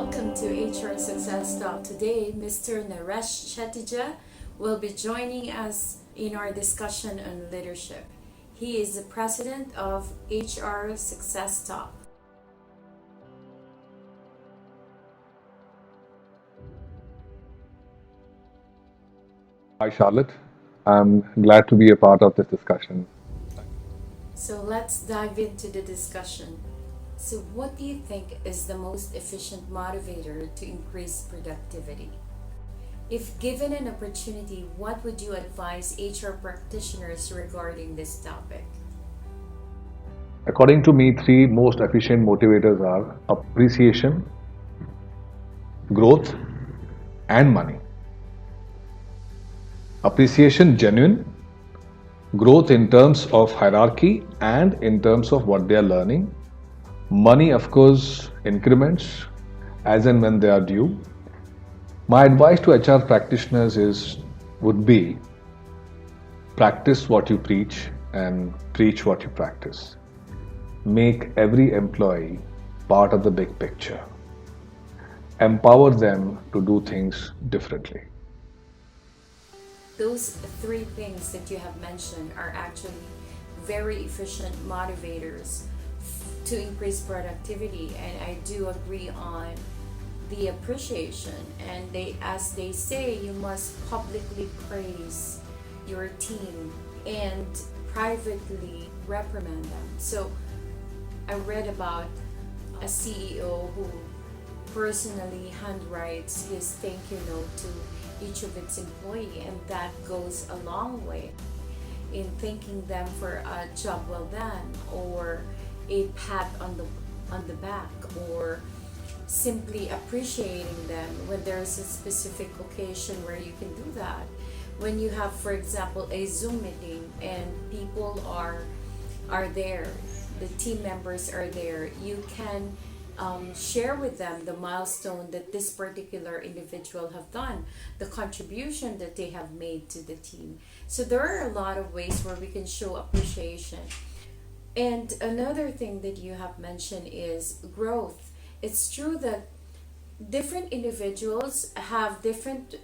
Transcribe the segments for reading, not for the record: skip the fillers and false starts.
Welcome to HR Success Talk. Today, Mr. Naresh Chhetija will be joining us in our discussion on leadership. He is the president of HR Success Talk. Hi, Charlotte. I'm glad to be a part of this discussion. So let's dive into the discussion. So, what do you think is the most efficient motivator to increase productivity? If given an opportunity, what would you advise HR practitioners regarding this topic? According to me, three most efficient motivators are appreciation, growth, and money. Appreciation, genuine, growth in terms of hierarchy and in terms of what they are learning. Money, of course, increments as and when they are due. My advice to HR practitioners would be practice what you preach and preach what you practice. Make every employee part of the big picture. Empower them to do things differently. Those three things that you have mentioned are actually very efficient motivators to increase productivity, and I do agree on the appreciation. And as they say, you must publicly praise your team and privately reprimand them. So I read about a CEO who personally handwrites his thank you note to each of its employee, and that goes a long way in thanking them for a job well done, or a pat on the back, or simply appreciating them when there's a specific occasion where you can do that. When you have, for example, a Zoom meeting and people are there, the team members are there, you can share with them the milestone that this particular individual have done, the contribution that they have made to the team. So there are a lot of ways where we can show appreciation. And another thing that you have mentioned is growth. It's true that different individuals have different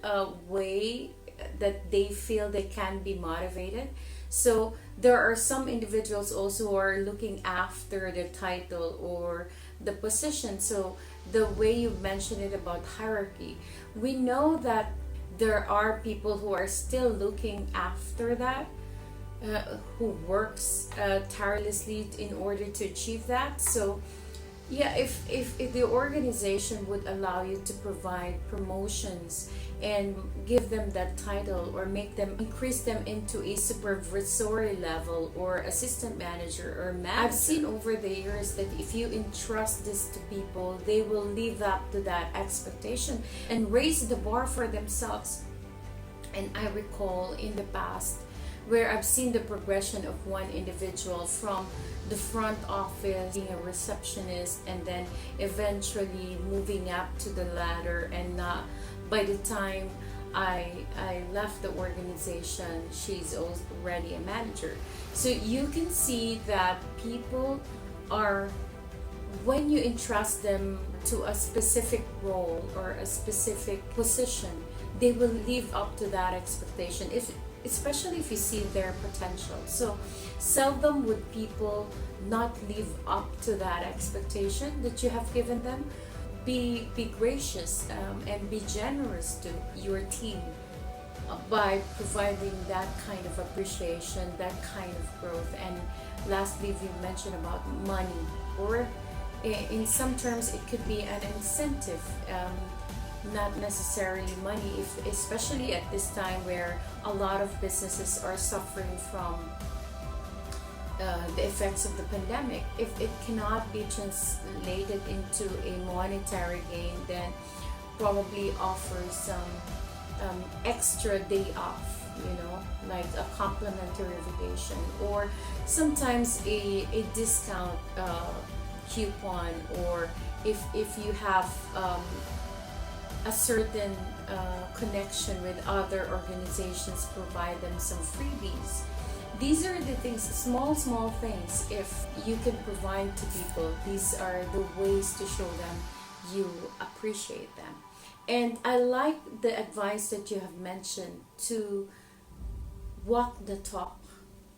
way that they feel they can be motivated. So there are some individuals also who are looking after the title or the position. So the way you mentioned it about hierarchy, we know that there are people who are still looking after that, who works tirelessly in order to achieve that. So yeah, if the organization would allow you to provide promotions and give them that title, or make them increase them into a supervisory level or assistant manager or manager, I've seen over the years that if you entrust this to people, they will live up to that expectation and raise the bar for themselves. And I recall in the past where I've seen the progression of one individual from the front office, being a receptionist, and then eventually moving up to the ladder. And not by the time I left the organization, she's already a manager. So you can see that people are, when you entrust them to a specific role or a specific position, they will live up to that expectation, if especially if you see their potential. So seldom would people not live up to that expectation that you have given them. Be gracious, and be generous to your team by providing that kind of appreciation, that kind of growth. And lastly, we mentioned about money, or in some terms it could be an incentive, not necessarily money, especially at this time where a lot of businesses are suffering from the effects of the pandemic. If it cannot be translated into a monetary gain, then probably offer some extra day off, like a complimentary vacation, or sometimes a discount coupon, or if you have a certain connection with other organizations, provide them some freebies. These are the things, small things. If you can provide to people, these are the ways to show them you appreciate them. And I like the advice that you have mentioned to walk the talk.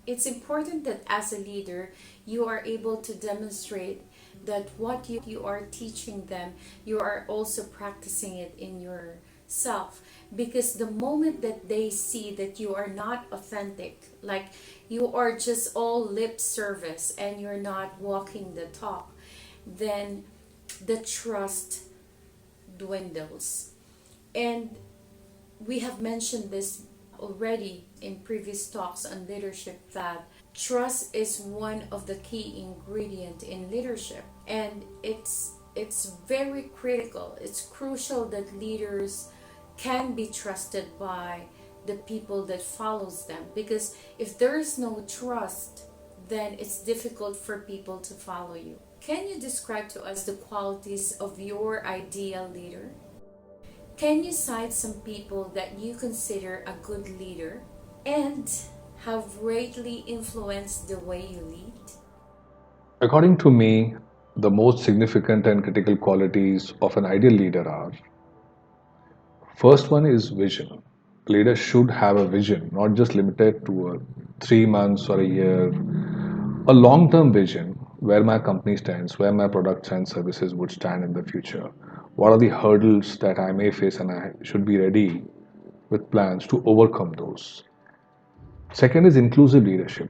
It's important that as a leader, you are able to demonstrate that what you are teaching them, you are also practicing it in yourself. Because the moment that they see that you are not authentic, like you are just all lip service and you're not walking the talk, then the trust dwindles. And we have mentioned this already in previous talks on leadership, that trust is one of the key ingredients in leadership, and it's very critical. It's crucial that leaders can be trusted by the people that follows them, because if there is no trust, then it's difficult for people to follow you. Can you describe to us the qualities of your ideal leader? Can you cite some people that you consider a good leader and have greatly influenced the way you lead? According to me, the most significant and critical qualities of an ideal leader are: first one is vision. Leaders should have a vision, not just limited to 3 months or a year, a long term vision where my company stands, where my products and services would stand in the future. What are the hurdles that I may face, and I should be ready with plans to overcome those. Second is inclusive leadership.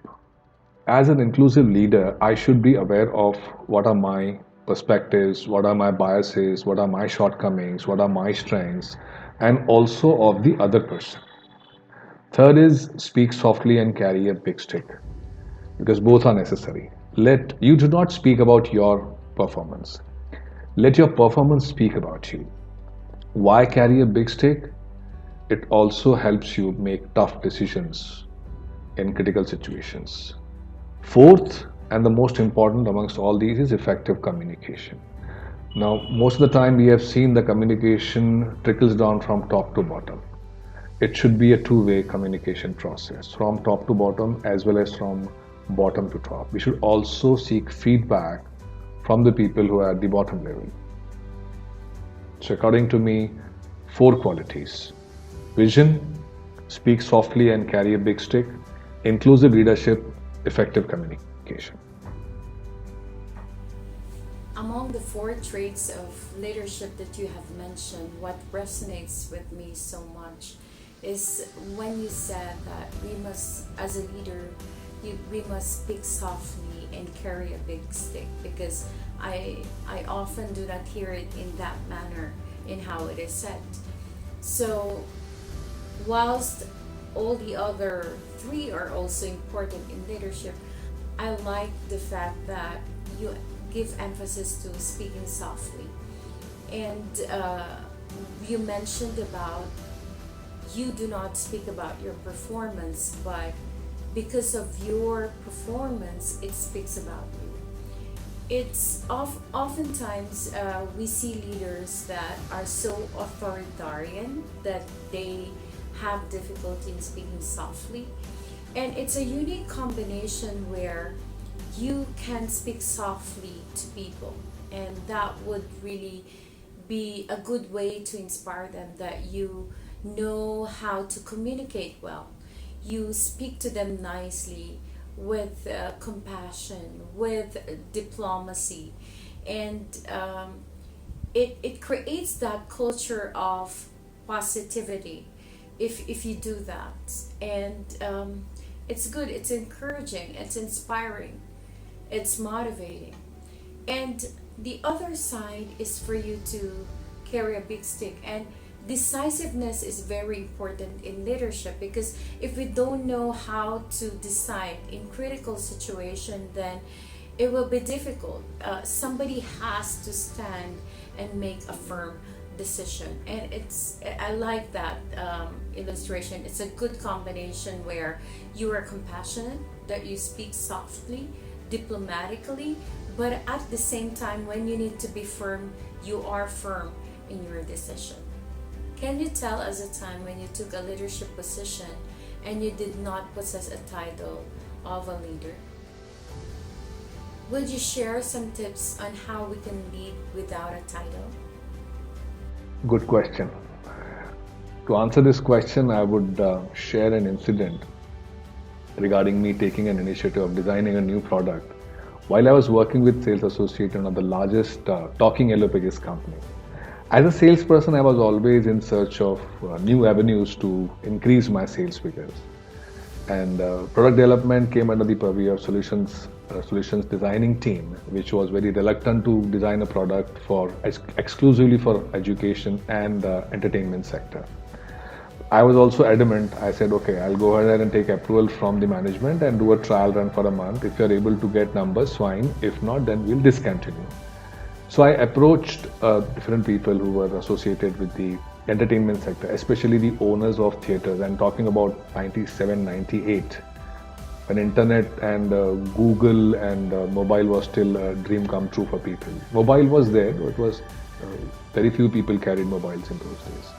As an inclusive leader, I should be aware of what are my perspectives, what are my biases, what are my shortcomings, what are my strengths, and also of the other person. Third is speak softly and carry a big stick, because both are necessary. Let you do not speak about your performance. Let your performance speak about you. Why carry a big stick? It also helps you make tough decisions in critical situations. Fourth, and the most important amongst all these, is effective communication. Now, most of the time we have seen the communication trickles down from top to bottom. It should be a two-way communication process, from top to bottom as well as from bottom to top. We should also seek feedback from the people who are at the bottom level. So, according to me, four qualities: vision, speak softly and carry a big stick; inclusive leadership; effective communication. Among the four traits of leadership that you have mentioned, what resonates with me so much is when you said that we must, as a leader, we must speak softly and carry a big stick, because I often do not hear it in that manner in how it is said. So whilst all the other three are also important in leadership, I like the fact that you give emphasis to speaking softly. And you mentioned about you do not speak about your performance, but because of your performance, it speaks about you. It's oftentimes we see leaders that are so authoritarian that they have difficulty in speaking softly. And it's a unique combination where you can speak softly to people, and that would really be a good way to inspire them that you know how to communicate well. You speak to them nicely, with compassion, with diplomacy, and it creates that culture of positivity if you do that. And it's good, it's encouraging, it's inspiring, it's motivating. And the other side is for you to carry a big stick. And decisiveness is very important in leadership, because if we don't know how to decide in critical situation, then it will be difficult. Somebody has to stand and make a firm decision. And I like that illustration. It's a good combination where you are compassionate, that you speak softly, diplomatically, but at the same time, when you need to be firm, you are firm in your decision. Can you tell us a time when you took a leadership position and you did not possess a title of a leader? Would you share some tips on how we can lead without a title? Good question. To answer this question, I would share an incident regarding me taking an initiative of designing a new product while I was working with sales associate in one of the largest talking yellow pages company. As a salesperson, I was always in search of new avenues to increase my sales figures. And product development came under the purview of solutions designing team, which was very reluctant to design a product for exclusively for education and entertainment sector. I was also adamant. I said, okay, I'll go ahead and take approval from the management and do a trial run for a month. If you're able to get numbers, fine. If not, then we'll discontinue. So I approached different people who were associated with the entertainment sector, especially the owners of theaters. I'm talking about 97, 98, when internet and Google and mobile was still a dream come true for people. Mobile was there, but it was very few people carried mobiles in those days.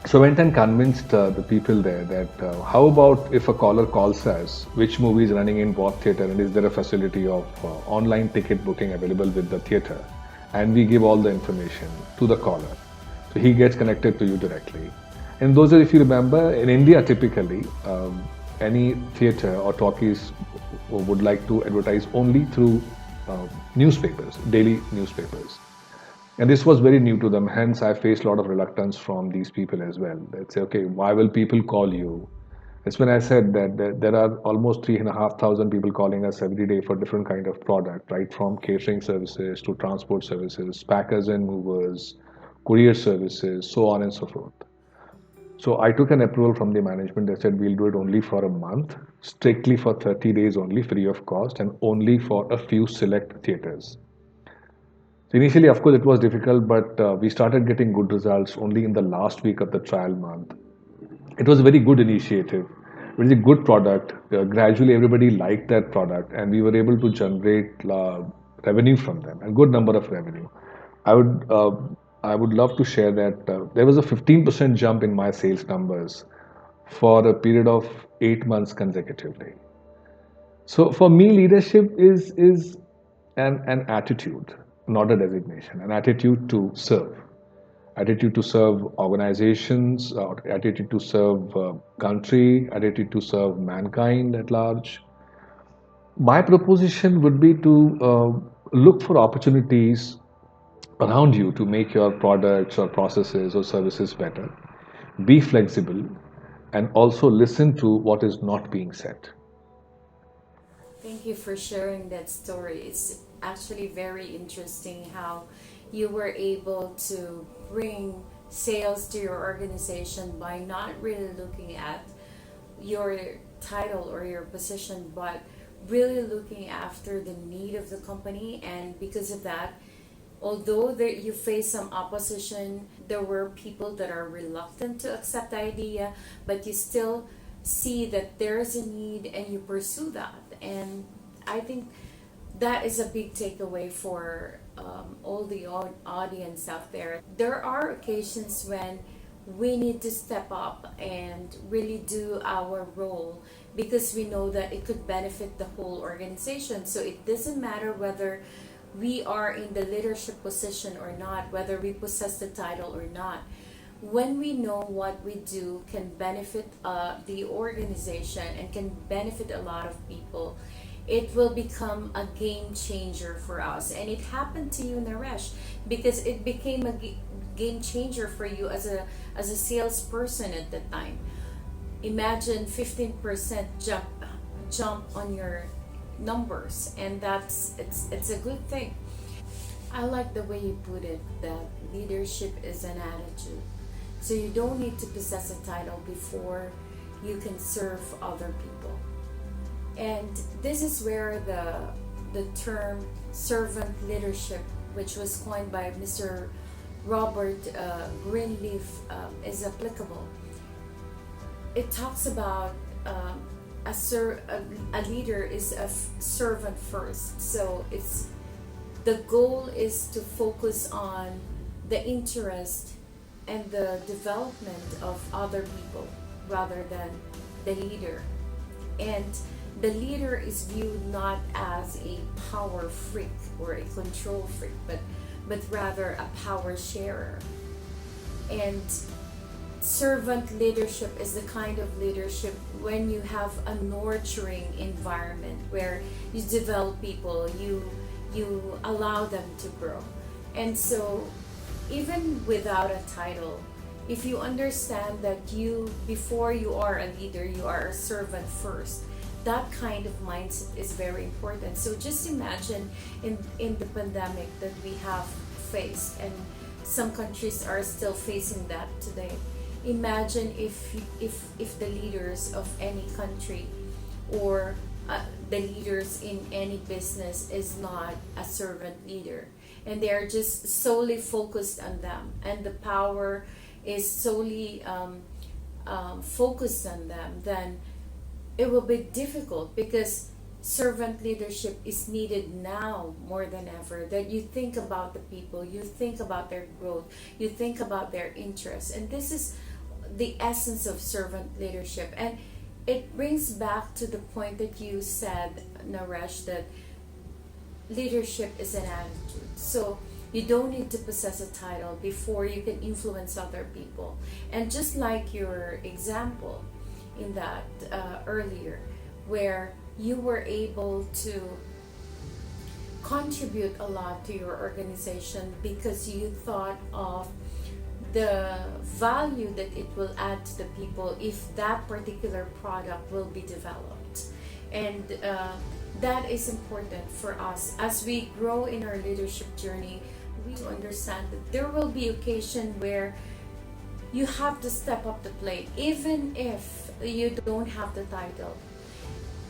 So I went and convinced the people there that how about if a caller calls us, which movie is running in what theater, and is there a facility of online ticket booking available with the theater, and we give all the information to the caller, so he gets connected to you directly. In those days, if you remember, in India typically, any theater or talkies would like to advertise only through newspapers, daily newspapers. And this was very new to them. Hence, I faced a lot of reluctance from these people as well. They'd say, okay, why will people call you? That's when I said that there are almost 3,500 people calling us every day for different kind of product, right? From catering services to transport services, packers and movers, courier services, so on and so forth. So I took an approval from the management. They said we'll do it only for a month, strictly for 30 days only, free of cost, and only for a few select theaters. So initially, of course, it was difficult, but we started getting good results only in the last week of the trial month. It was a very good initiative. It was a good product. Gradually, everybody liked that product, and we were able to generate revenue from them, a good number of revenue. I would uh, I would love to share that there was a 15% jump in my sales numbers for a period of 8 months consecutively. So for me, leadership is an attitude, not a designation. An attitude to serve, attitude to serve organizations, attitude to serve country, attitude to serve mankind at large. My proposition would be to look for opportunities around you to make your products or processes or services better. Be flexible and also listen to what is not being said. Thank you for sharing that story. It's actually very interesting how you were able to bring sales to your organization by not really looking at your title or your position, but really looking after the need of the company. And because of that, although there, you face some opposition, there were people that are reluctant to accept the idea, but you still see that there's a need and you pursue that. And I think that is a big takeaway for all the audience out there. There are occasions when we need to step up and really do our role because we know that it could benefit the whole organization. So it doesn't matter whether we are in the leadership position or not, whether we possess the title or not. When we know what we do can benefit the organization and can benefit a lot of people, it will become a game changer for us. And it happened to you, Naresh, because it became a game changer for you as a salesperson at the time. Imagine 15% jump on your numbers, and it's a good thing. I like the way you put it, that leadership is an attitude. So you don't need to possess a title before you can serve other people. And this is where the term servant leadership, which was coined by Mr. Robert Greenleaf, is applicable. It talks about a leader is a servant first. So it's the goal is to focus on the interest and the development of other people rather than the leader. And the leader is viewed not as a power freak or a control freak, but rather a power sharer. And servant leadership is the kind of leadership when you have a nurturing environment where you develop people, you allow them to grow. And so even without a title, if you understand that you before you are a leader, you are a servant first, that kind of mindset is very important. So just imagine in the pandemic that we have faced, and some countries are still facing that today. Imagine if the leaders of any country, or the leaders in any business is not a servant leader, and they are just solely focused on them, and the power is solely focused on them, then it will be difficult, because servant leadership is needed now more than ever. That you think about the people, you think about their growth, you think about their interests, and this is the essence of servant leadership. And it brings back to the point that you said, Naresh, that leadership is an attitude. So you don't need to possess a title before you can influence other people. And just like your example in that earlier, where you were able to contribute a lot to your organization because you thought of the value that it will add to the people if that particular product will be developed. And that is important for us as we grow in our leadership journey. We understand that there will be occasion where you have to step up the plate even if you don't have the title.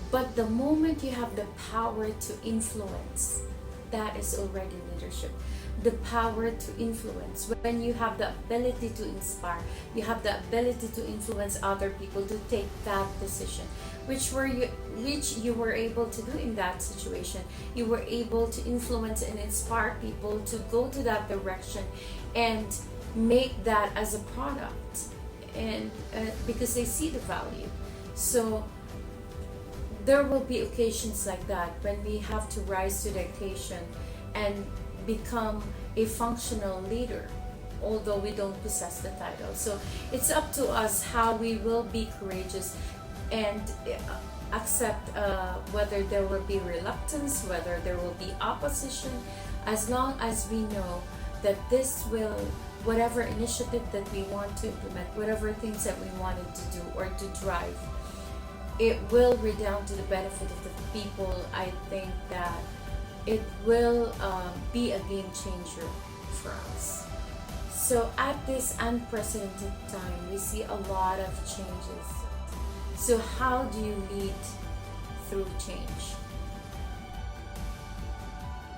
But the moment you have the power to influence, that is already leadership. The power to influence, when you have the ability to inspire, you have the ability to influence other people to take that decision, which you were able to do in that situation. You were able to influence and inspire people to go to that direction and make that as a product, and because they see the value. So there will be occasions like that when we have to rise to the occasion and become a functional leader, although we don't possess the title. So it's up to us how we will be courageous and accept whether there will be reluctance, whether there will be opposition, as long as we know that this will, whatever initiative that we want to implement, whatever things that we wanted to do or to drive, it will redound to the benefit of the people. I think that it will be a game changer for us. So at this unprecedented time, we see a lot of changes. So how do you lead through change?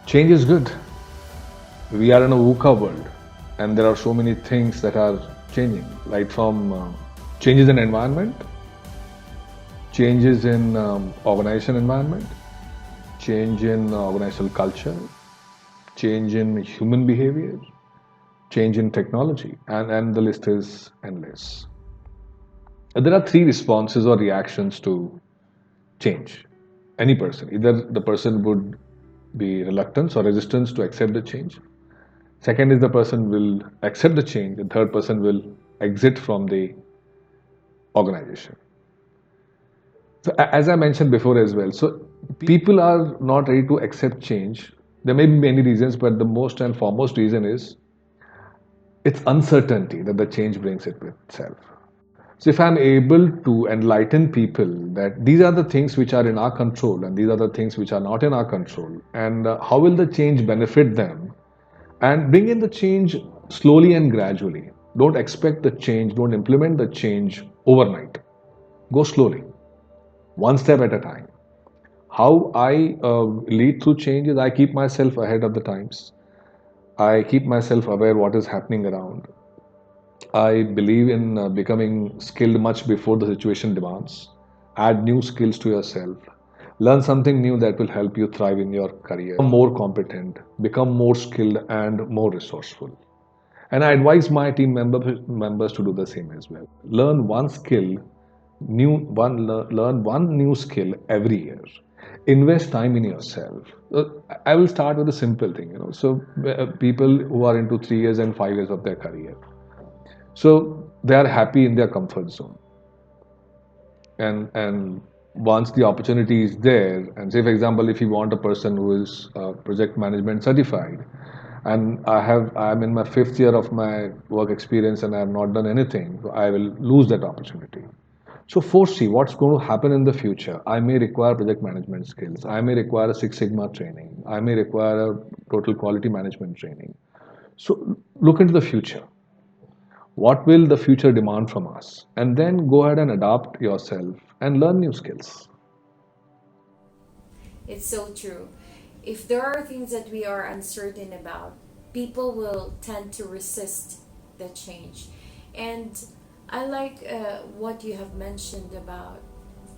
Change is good. We are in a VUCA world, and there are so many things that are changing, right from changes in environment, changes in organization environment, change in organizational culture, change in human behavior, change in technology, and the list is endless. There are three responses or reactions to change. Any person, either the person would be reluctance or resistance to accept the change. Second is the person will accept the change. The third person will exit from the organization. So, as I mentioned before as well, so people are not ready to accept change. There may be many reasons, but the most and foremost reason is it's uncertainty that the change brings it with itself. So, if I'm able to enlighten people that these are the things which are in our control and these are the things which are not in our control, and how will the change benefit them, and bring in the change slowly and gradually. Don't expect the change, don't implement the change overnight. Go slowly, one step at a time. How I lead through change is I keep myself ahead of the times. I keep myself aware what is happening around. I believe in becoming skilled much before the situation demands. Add new skills to yourself. Learn something new that will help you thrive in your career. Become more competent, become more skilled and more resourceful. And I advise my members to do the same as well. Learn one skill, learn one new skill every year. Invest time in yourself. I will start with a simple thing. So people who are into 3 years and 5 years of their career, So they are happy in their comfort zone. And once the opportunity is there, and say for example, if you want a person who is project management certified, and I'm in my fifth year of my work experience and I have not done anything, so I will lose that opportunity. So foresee what's going to happen in the future. I may require project management skills. I may require a Six Sigma training. I may require a total quality management training. So look into the future. What will the future demand from us? And then go ahead and adapt yourself and learn new skills. It's so true. If there are things that we are uncertain about, people will tend to resist the change. And I like what you have mentioned about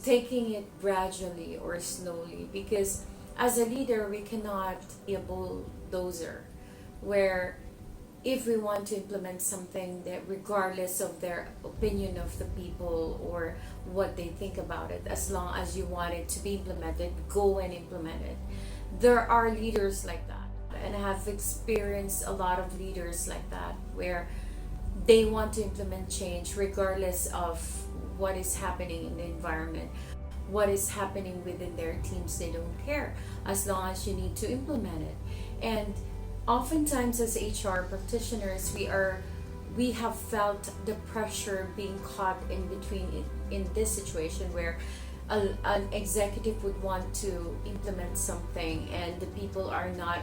taking it gradually or slowly, because as a leader, we cannot be a bulldozer where if we want to implement something, that regardless of their opinion of the people or what they think about it, as long as you want it to be implemented, go and implement it. There are leaders like that, and I have experienced a lot of leaders like that where they want to implement change regardless of what is happening in the environment, what is happening within their teams. They don't care as long as you need to implement it. And oftentimes as HR practitioners, we have felt the pressure being caught in between in this situation where an executive would want to implement something and the people are not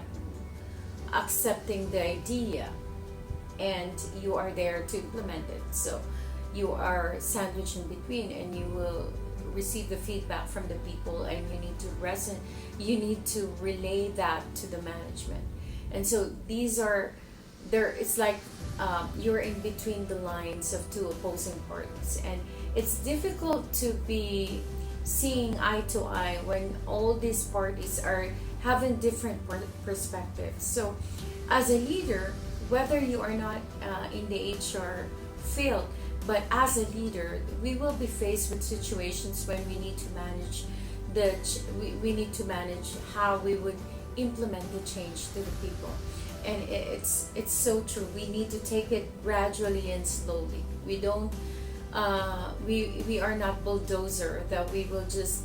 accepting the idea, and you are there to implement it. So you are sandwiched in between, and you will receive the feedback from the people, and you need to relay that to the management. And so these are there. It's like you're in between the lines of two opposing parties, and it's difficult to be seeing eye to eye when all these parties are having different perspectives. So as a leader, whether you are not in the HR field, but as a leader, we will be faced with situations when we need to manage we need to manage how we would implement the change to the people. And it's so true. We need to take it gradually and slowly. We don't we are not bulldozer that we will just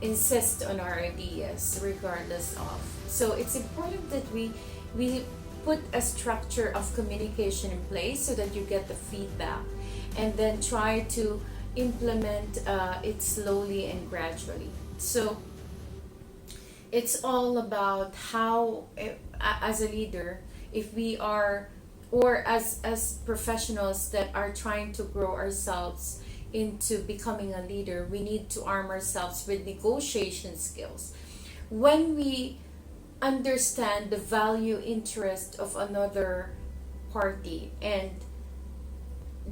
insist on our ideas regardless of. So it's important that we put a structure of communication in place so that you get the feedback, and then try to implement it slowly and gradually. So it's all about how, as a leader, if we are, or as professionals that are trying to grow ourselves into becoming a leader, we need to arm ourselves with negotiation skills. When we understand the value interest of another party and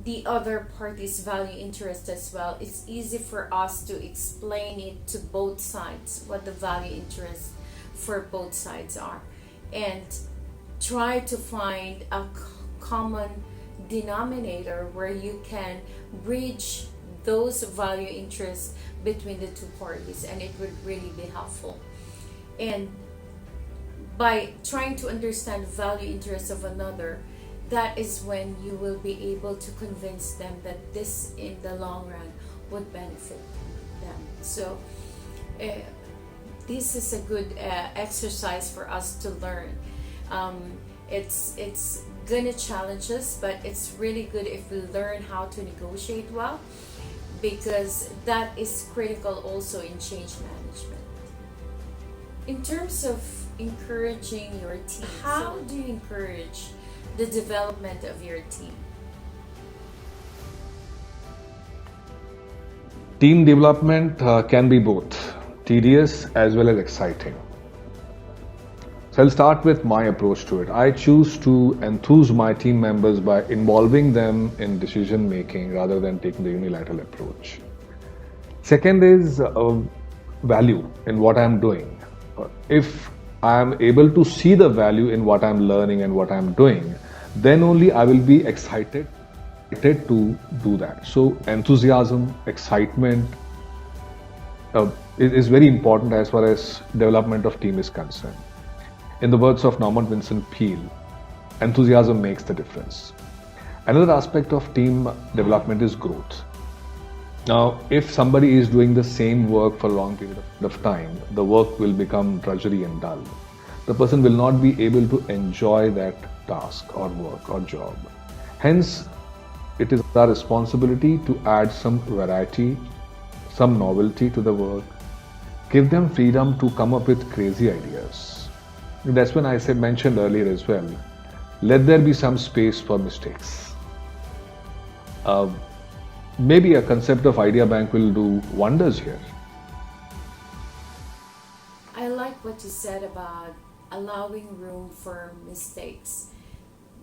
the other party's value interest as well, it's easy for us to explain it to both sides, what the value interests for both sides are, and try to find a common denominator where you can bridge those value interests between the two parties, and it would really be helpful. And by trying to understand value interests of another, that is when you will be able to convince them that this in the long run would benefit them. So this is a good exercise for us to learn. It's gonna challenge us, but it's really good if we learn how to negotiate well, because that is critical also in change management. In terms of encouraging your team, how do you encourage the development of your team? Team development can be both tedious as well as exciting. So I'll start with my approach to it. I choose to enthuse my team members by involving them in decision making rather than taking the unilateral approach. Second is value in what I'm doing. If I'm able to see the value in what I'm learning and what I'm doing, then only I will be excited to do that. So enthusiasm, excitement is very important as far as development of team is concerned. In the words of Norman Vincent Peale, enthusiasm makes the difference. Another aspect of team development is growth. Now, if somebody is doing the same work for a long period of time, the work will become drudgery and dull. The person will not be able to enjoy that task or work or job. Hence, it is our responsibility to add some variety, some novelty to the work, give them freedom to come up with crazy ideas. That's when I said mentioned earlier as well. Let there be some space for mistakes. Uh, Maybe a concept of idea bank will do wonders here. I like what you said about allowing room for mistakes,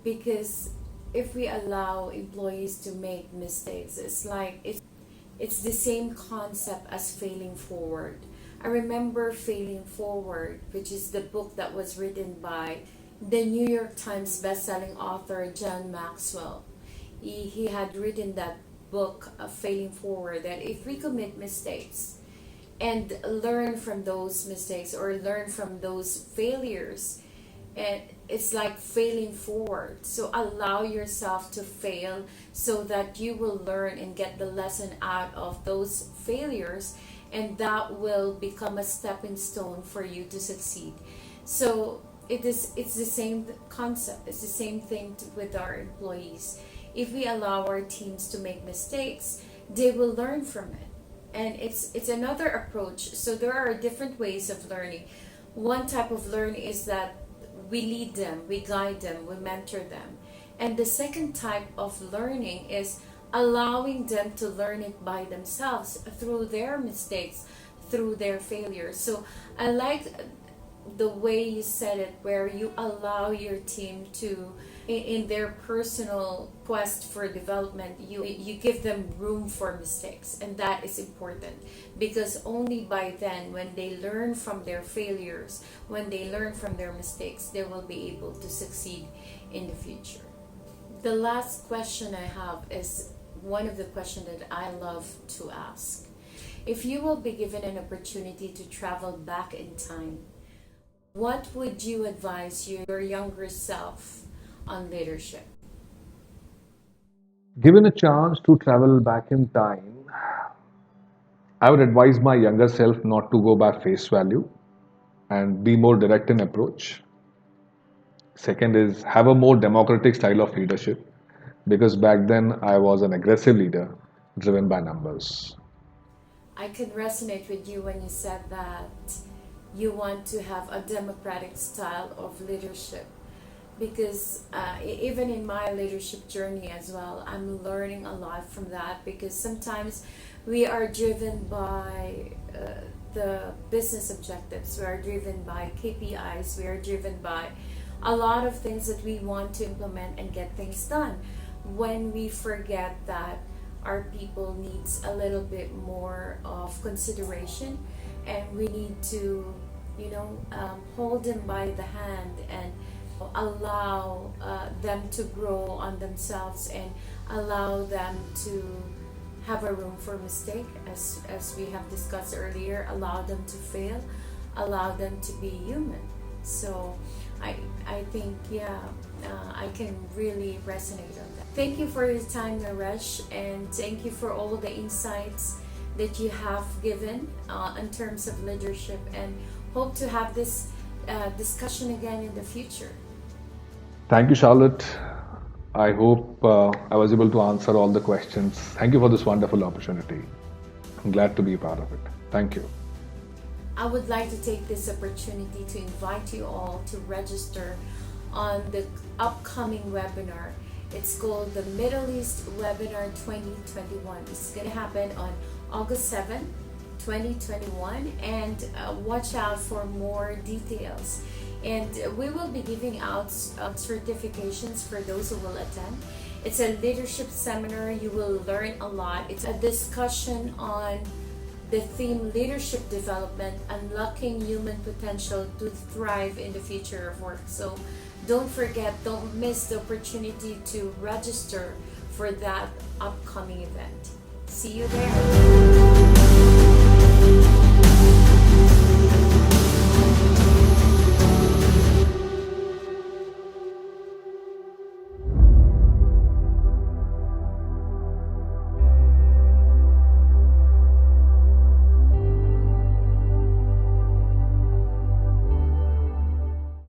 because if we allow employees to make mistakes, it's the same concept as failing forward. I remember Failing Forward, which is the book that was written by the New York Times bestselling author John Maxwell. He had written that book of Failing Forward, that if we commit mistakes and learn from those mistakes or learn from those failures, and it's like failing forward. So allow yourself to fail so that you will learn and get the lesson out of those failures, and that will become a stepping stone for you to succeed. So it's the same concept. It's the same thing with our employees. If we allow our teams to make mistakes, they will learn from it. And it's another approach. So there are different ways of learning. One type of learning is that we lead them, we guide them, we mentor them. And the second type of learning is allowing them to learn it by themselves through their mistakes, through their failures. So I like the way you said it, where you allow your team to, in their personal quest for development, you give them room for mistakes, and that is important, because only by then, when they learn from their failures, when they learn from their mistakes, they will be able to succeed in the future. The last question I have is one of the questions that I love to ask. If you will be given an opportunity to travel back in time, what would you advise your younger self on leadership? Given a chance to travel back in time, I would advise my younger self not to go by face value and be more direct in approach. Second is have a more democratic style of leadership, because back then I was an aggressive leader driven by numbers. I can resonate with you when you said that you want to have a democratic style of leadership, because even in my leadership journey as well, I'm learning a lot from that, because sometimes we are driven by the business objectives, we are driven by KPIs, we are driven by a lot of things that we want to implement and get things done, when we forget that our people needs a little bit more of consideration, and we need to hold them by the hand and allow them to grow on themselves, and allow them to have a room for mistake, as we have discussed earlier, allow them to fail, allow them to be human. So I think, I can really resonate on that. Thank you for your time, Naresh, and thank you for all the insights that you have given in terms of leadership, and hope to have this discussion again in the future. Thank you, Charlotte. I hope I was able to answer all the questions. Thank you for this wonderful opportunity. I'm glad to be a part of it. Thank you. I would like to take this opportunity to invite you all to register on the upcoming webinar. It's called the Middle East Webinar 2021. It's going to happen on August 7th, 2021, and watch out for more details. And we will be giving out certifications for those who will attend. It's a leadership seminar. You will learn a lot. It's a discussion on the theme leadership development, unlocking human potential to thrive in the future of work. So don't forget, don't miss the opportunity to register for that upcoming event. See you there.